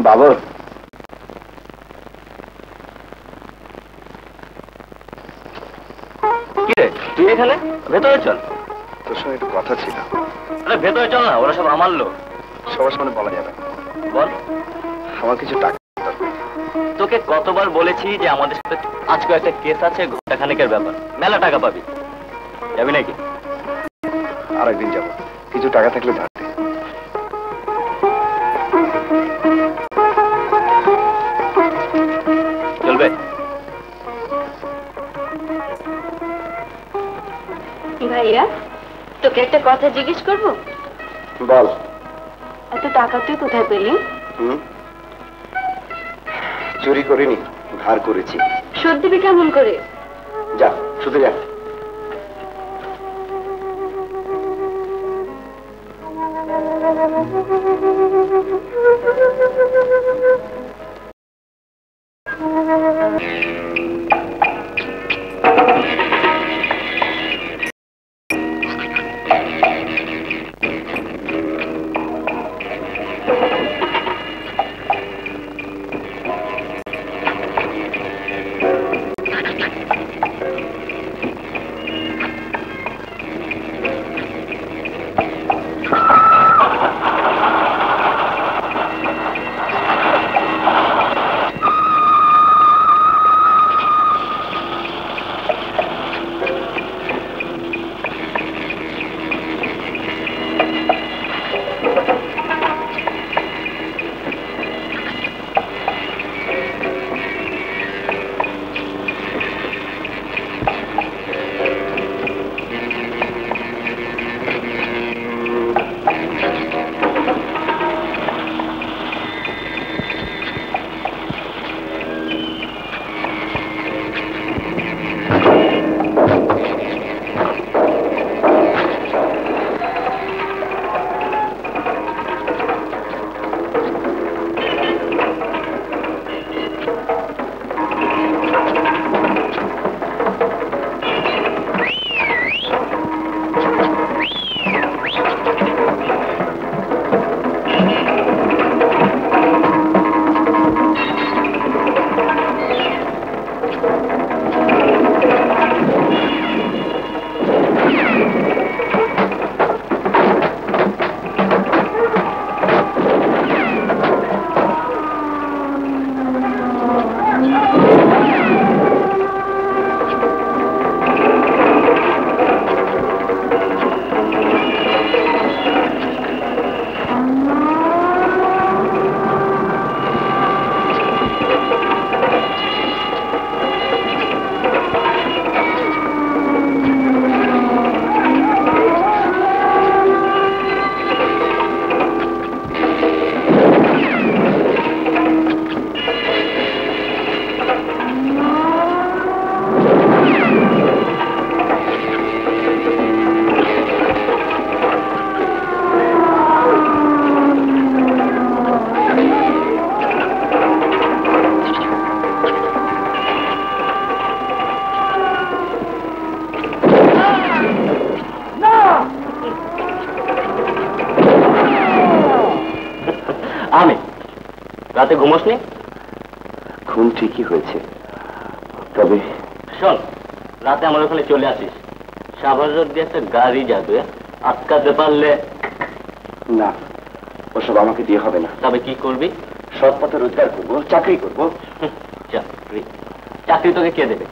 বাবর, কি রে তুই এখানে? ভেতরে চল। তোর সঙ্গে একটু কথা ছিল। আরে ভেতরে চল না, ওরা সব আমার লোক। সবার সামনে বলা যাবে। বল। আমার কিছু টাকা দরকার। তোকে কতবার বলেছি যে আমাদের সাথে আজকে একটা কেস আছে, ঘন্টাখানেকের ব্যাপার, মেলা টাকা পাবি। যাবি নাকি? আরেকদিন যাবো, কিছু টাকা থাকলে ধার দে। চলবে? ভাইয়া, তোকে একটা কথা জিজ্ঞেস করবো? বল। এত টাকা তুই কোথায় পেলি? চুরি করিনি, ধার করেছি। শোধ দিবি কেমন করে? যা, শুধু যা। রাতে ঘুমোসনি? ঘুম ঠিকই হয়েছে, তবে শোন, রাতে আমার ওখানে চলে আসিস। শাহবাজার দিয়ে একটা গাড়ি যাবে, আটকাতে পারলে। না, ওসব আমাকে দিয়ে হবে না। তবে কি করবি? সৎ পথে রোজগার করবো, চাকরি করবো। চাকরি? চাকরি তোকে কে দেবে?